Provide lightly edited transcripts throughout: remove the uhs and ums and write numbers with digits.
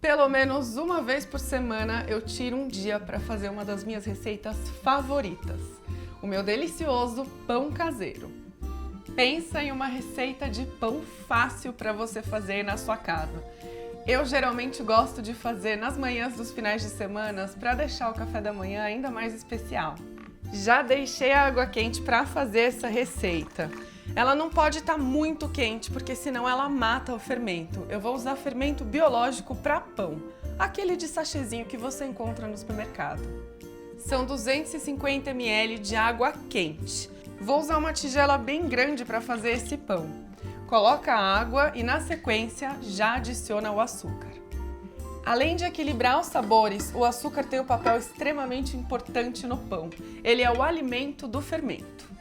Pelo menos uma vez por semana eu tiro um dia para fazer uma das minhas receitas favoritas, o meu delicioso pão caseiro. Pensa em uma receita de pão fácil para você fazer na sua casa. Eu geralmente gosto de fazer nas manhãs dos finais de semana para deixar o café da manhã ainda mais especial. Já deixei a água quente para fazer essa receita. Ela não pode estar muito quente, porque senão ela mata o fermento. Eu vou usar fermento biológico para pão, aquele de sachêzinho que você encontra no supermercado. São 250 ml de água quente. Vou usar uma tigela bem grande para fazer esse pão. Coloca a água e na sequência já adiciona o açúcar. Além de equilibrar os sabores, o açúcar tem um papel extremamente importante no pão. Ele é o alimento do fermento.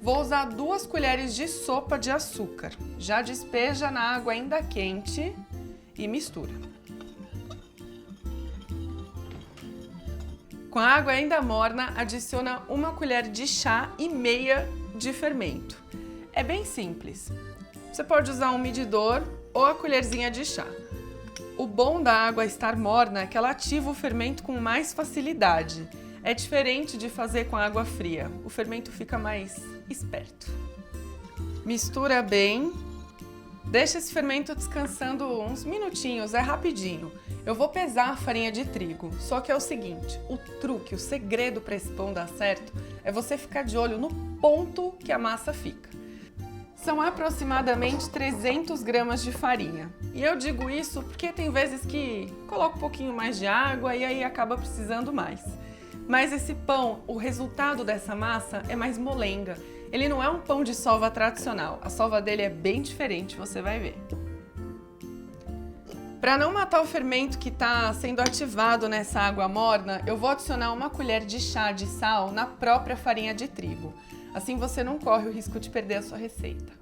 Vou usar 2 colheres de sopa de açúcar. Já despeja na água ainda quente e mistura. Com a água ainda morna, adiciona 1 colher de chá e meia de fermento. É bem simples. Você pode usar um medidor ou a colherzinha de chá. O bom da água estar morna é que ela ativa o fermento com mais facilidade. É diferente de fazer com água fria. O fermento fica mais esperto. Mistura bem. Deixa esse fermento descansando uns minutinhos, é rapidinho. Eu vou pesar a farinha de trigo, só que é o seguinte, o truque, o segredo para esse pão dar certo é você ficar de olho no ponto que a massa fica. São aproximadamente 300 gramas de farinha. E eu digo isso porque tem vezes que coloco um pouquinho mais de água e aí acaba precisando mais. Mas esse pão, o resultado dessa massa é mais molenga. Ele não é um pão de sova tradicional, a sova dele é bem diferente, você vai ver. Para não matar o fermento que está sendo ativado nessa água morna, eu vou adicionar 1 colher de chá de sal na própria farinha de trigo. Assim você não corre o risco de perder a sua receita.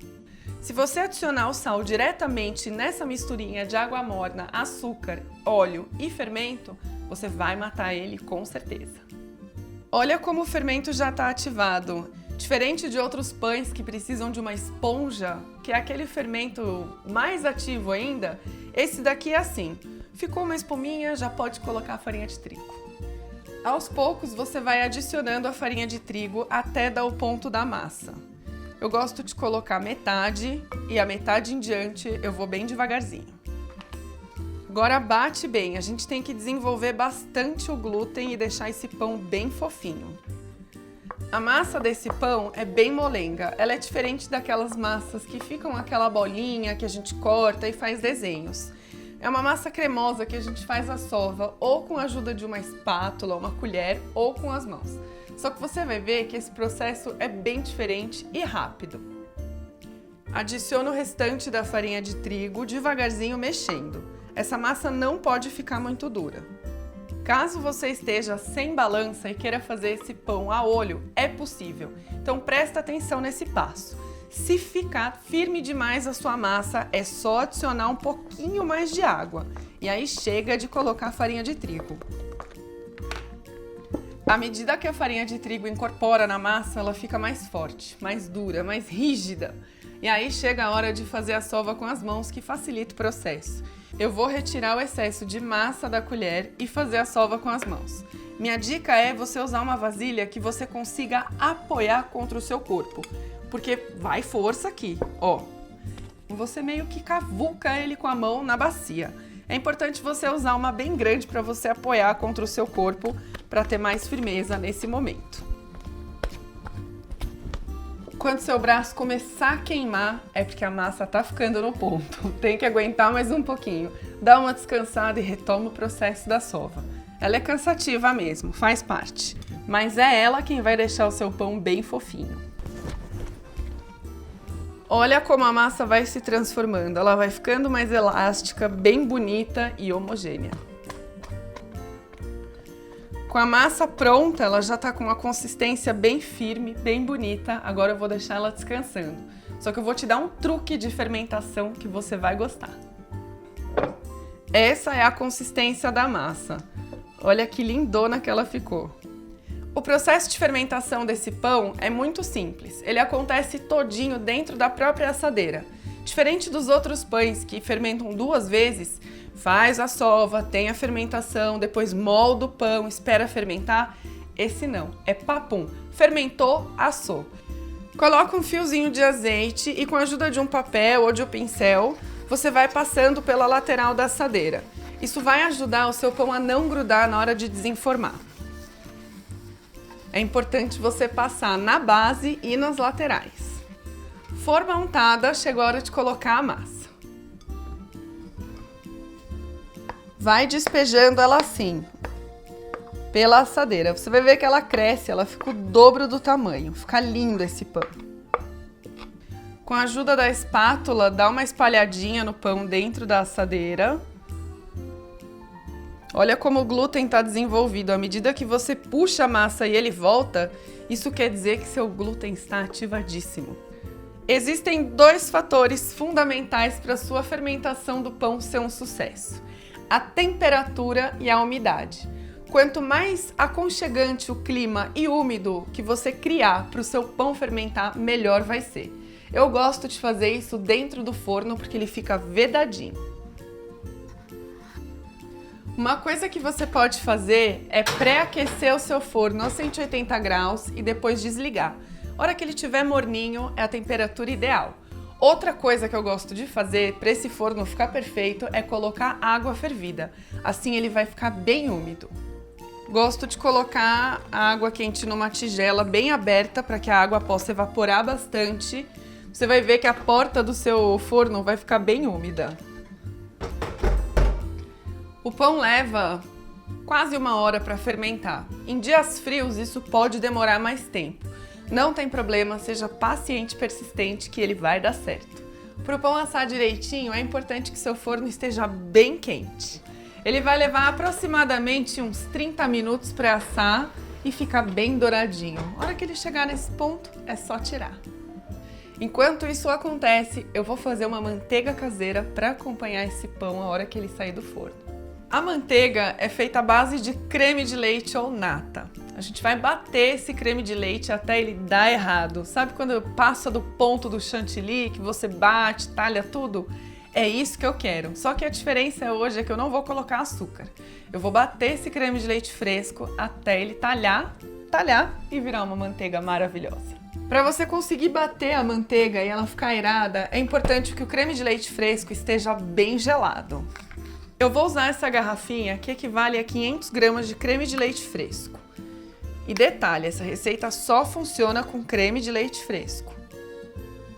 Se você adicionar o sal diretamente nessa misturinha de água morna, açúcar, óleo e fermento, você vai matar ele com certeza. Olha como o fermento já está ativado. Diferente de outros pães que precisam de uma esponja, que é aquele fermento mais ativo ainda, esse daqui é assim. Ficou uma espuminha, já pode colocar a farinha de trigo. Aos poucos você vai adicionando a farinha de trigo até dar o ponto da massa. Eu gosto de colocar metade e a metade em diante eu vou bem devagarzinho. Agora bate bem, a gente tem que desenvolver bastante o glúten e deixar esse pão bem fofinho. A massa desse pão é bem molenga, ela é diferente daquelas massas que ficam aquela bolinha que a gente corta e faz desenhos. É uma massa cremosa que a gente faz a sova ou com a ajuda de uma espátula, uma colher ou com as mãos. Só que você vai ver que esse processo é bem diferente e rápido. Adiciona o restante da farinha de trigo devagarzinho mexendo. Essa massa não pode ficar muito dura. Caso você esteja sem balança e queira fazer esse pão a olho, é possível. Então presta atenção nesse passo. Se ficar firme demais a sua massa, é só adicionar um pouquinho mais de água. E aí chega de colocar a farinha de trigo. À medida que a farinha de trigo incorpora na massa, ela fica mais forte, mais dura, mais rígida. E aí chega a hora de fazer a sova com as mãos, que facilita o processo. Eu vou retirar o excesso de massa da colher e fazer a sova com as mãos. Minha dica é você usar uma vasilha que você consiga apoiar contra o seu corpo, porque vai força aqui, ó. Você meio que cavuca ele com a mão na bacia. É importante você usar uma bem grande para você apoiar contra o seu corpo, para ter mais firmeza nesse momento. Quando seu braço começar a queimar, é porque a massa tá ficando no ponto. Tem que aguentar mais um pouquinho. Dá uma descansada e retoma o processo da sova. Ela é cansativa mesmo, faz parte. Mas é ela quem vai deixar o seu pão bem fofinho. Olha como a massa vai se transformando. Ela vai ficando mais elástica, bem bonita e homogênea. Com a massa pronta, ela já tá com uma consistência bem firme, bem bonita. Agora eu vou deixar ela descansando. Só que eu vou te dar um truque de fermentação que você vai gostar. Essa é a consistência da massa. Olha que lindona que ela ficou. O processo de fermentação desse pão é muito simples. Ele acontece todinho dentro da própria assadeira. Diferente dos outros pães que fermentam 2 vezes, faz a sova, tem a fermentação, depois molda o pão, espera fermentar. Esse não, é papum. Fermentou, assou. Coloca um fiozinho de azeite e com a ajuda de um papel ou de um pincel, você vai passando pela lateral da assadeira. Isso vai ajudar o seu pão a não grudar na hora de desenformar. É importante você passar na base e nas laterais. Forma untada, chegou a hora de colocar a massa. Vai despejando ela assim, pela assadeira. Você vai ver que ela cresce, ela fica o dobro do tamanho. Fica lindo esse pão. Com a ajuda da espátula, dá uma espalhadinha no pão dentro da assadeira. Olha como o glúten está desenvolvido. À medida que você puxa a massa e ele volta, isso quer dizer que seu glúten está ativadíssimo. Existem dois fatores fundamentais para a sua fermentação do pão ser um sucesso: a temperatura e a umidade. Quanto mais aconchegante o clima e úmido que você criar para o seu pão fermentar, melhor vai ser. Eu gosto de fazer isso dentro do forno porque ele fica vedadinho. Uma coisa que você pode fazer é pré-aquecer o seu forno a 180 graus e depois desligar. A hora que ele estiver morninho é a temperatura ideal. Outra coisa que eu gosto de fazer para esse forno ficar perfeito é colocar água fervida. Assim ele vai ficar bem úmido. Gosto de colocar a água quente numa tigela bem aberta para que a água possa evaporar bastante. Você vai ver que a porta do seu forno vai ficar bem úmida. O pão leva quase 1 hora para fermentar. Em dias frios isso pode demorar mais tempo. Não tem problema, seja paciente e persistente que ele vai dar certo. Para o pão assar direitinho, é importante que seu forno esteja bem quente. Ele vai levar aproximadamente uns 30 minutos para assar e ficar bem douradinho. A hora que ele chegar nesse ponto, é só tirar. Enquanto isso acontece, eu vou fazer uma manteiga caseira para acompanhar esse pão a hora que ele sair do forno. A manteiga é feita à base de creme de leite ou nata. A gente vai bater esse creme de leite até ele dar errado. Sabe quando passa do ponto do chantilly, que você bate, talha tudo? É isso que eu quero. Só que a diferença hoje é que eu não vou colocar açúcar. Eu vou bater esse creme de leite fresco até ele talhar e virar uma manteiga maravilhosa. Para você conseguir bater a manteiga e ela ficar aerada, é importante que o creme de leite fresco esteja bem gelado. Eu vou usar essa garrafinha que equivale a 500 gramas de creme de leite fresco. E detalhe, essa receita só funciona com creme de leite fresco.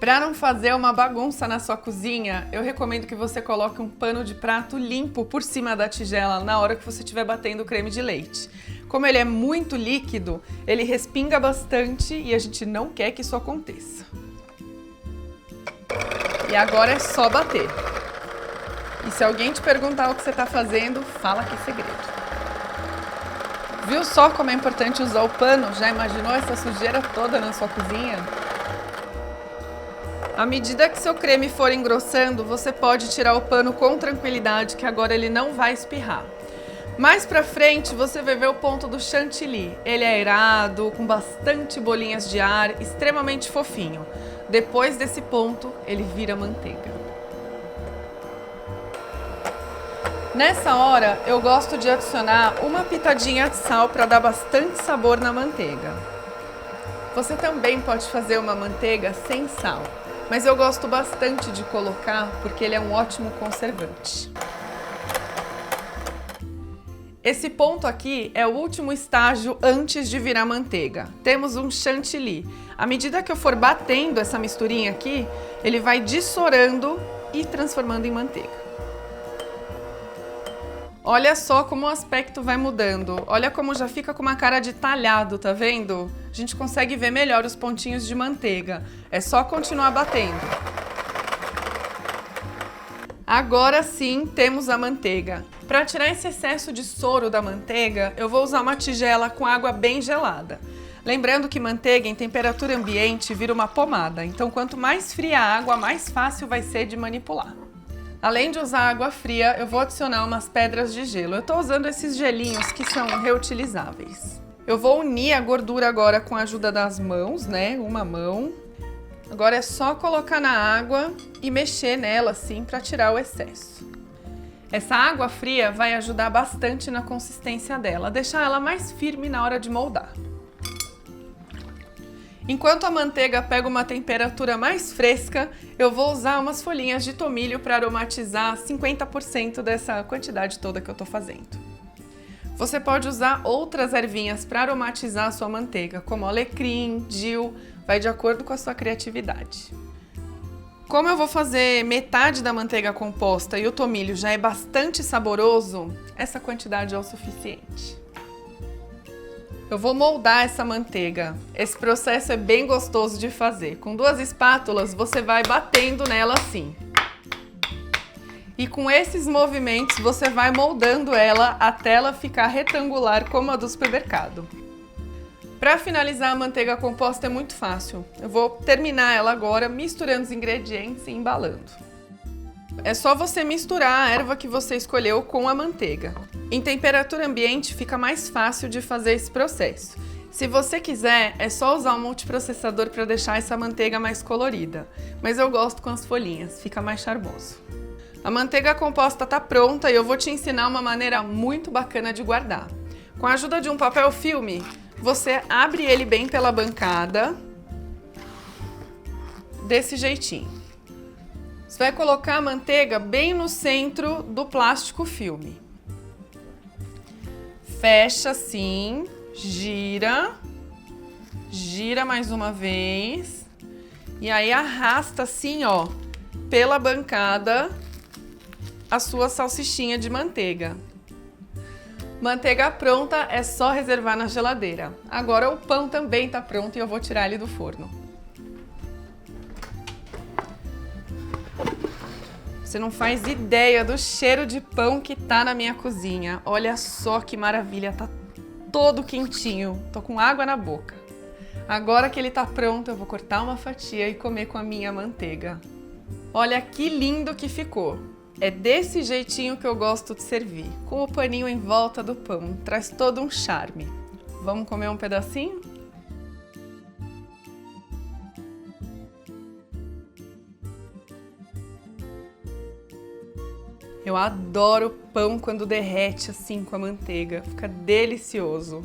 Para não fazer uma bagunça na sua cozinha, eu recomendo que você coloque um pano de prato limpo por cima da tigela na hora que você estiver batendo o creme de leite. Como ele é muito líquido, ele respinga bastante e a gente não quer que isso aconteça. E agora é só bater. E se alguém te perguntar o que você está fazendo, fala que é segredo. Viu só como é importante usar o pano? Já imaginou essa sujeira toda na sua cozinha? À medida que seu creme for engrossando, você pode tirar o pano com tranquilidade, que agora ele não vai espirrar. Mais pra frente, você vai ver o ponto do chantilly. Ele é aerado, com bastante bolinhas de ar, extremamente fofinho. Depois desse ponto, ele vira manteiga. Nessa hora, eu gosto de adicionar uma pitadinha de sal para dar bastante sabor na manteiga. Você também pode fazer uma manteiga sem sal, mas eu gosto bastante de colocar porque ele é um ótimo conservante. Esse ponto aqui é o último estágio antes de virar manteiga. Temos um chantilly. À medida que eu for batendo essa misturinha aqui, ele vai dissolvendo e transformando em manteiga. Olha só como o aspecto vai mudando. Olha como já fica com uma cara de talhado, tá vendo? A gente consegue ver melhor os pontinhos de manteiga. É só continuar batendo. Agora sim temos a manteiga. Para tirar esse excesso de soro da manteiga, eu vou usar uma tigela com água bem gelada. Lembrando que manteiga em temperatura ambiente vira uma pomada, então quanto mais fria a água, mais fácil vai ser de manipular. Além de usar água fria, eu vou adicionar umas pedras de gelo. Eu estou usando esses gelinhos que são reutilizáveis. Eu vou unir a gordura agora com a ajuda das mãos, né? Uma mão. Agora é só colocar na água e mexer nela assim para tirar o excesso. Essa água fria vai ajudar bastante na consistência dela, deixar ela mais firme na hora de moldar. Enquanto a manteiga pega uma temperatura mais fresca, eu vou usar umas folhinhas de tomilho para aromatizar 50% dessa quantidade toda que eu tô fazendo. Você pode usar outras ervinhas para aromatizar a sua manteiga, como alecrim, dill, vai de acordo com a sua criatividade. Como eu vou fazer metade da manteiga composta e o tomilho já é bastante saboroso, essa quantidade é o suficiente. Eu vou moldar essa manteiga. Esse processo é bem gostoso de fazer. Com 2 espátulas, você vai batendo nela assim. E com esses movimentos, você vai moldando ela até ela ficar retangular como a do supermercado. Para finalizar a manteiga composta é muito fácil. Eu vou terminar ela agora misturando os ingredientes e embalando. É só você misturar a erva que você escolheu com a manteiga. Em temperatura ambiente fica mais fácil de fazer esse processo. Se você quiser, é só usar um multiprocessador para deixar essa manteiga mais colorida. Mas eu gosto com as folhinhas, fica mais charmoso. A manteiga composta está pronta e eu vou te ensinar uma maneira muito bacana de guardar. Com a ajuda de um papel filme, você abre ele bem pela bancada, desse jeitinho. Você vai colocar a manteiga bem no centro do plástico filme. Fecha assim, gira mais uma vez e aí arrasta assim, ó, pela bancada a sua salsichinha de manteiga. Manteiga pronta, é só reservar na geladeira. Agora o pão também tá pronto e eu vou tirar ele do forno. Você não faz ideia do cheiro de pão que tá na minha cozinha. Olha só que maravilha, tá todo quentinho. Tô com água na boca. Agora que ele tá pronto, eu vou cortar uma fatia e comer com a minha manteiga. Olha que lindo que ficou. É desse jeitinho que eu gosto de servir, com o paninho em volta do pão. Traz todo um charme. Vamos comer um pedacinho? Eu adoro pão quando derrete assim com a manteiga, fica delicioso.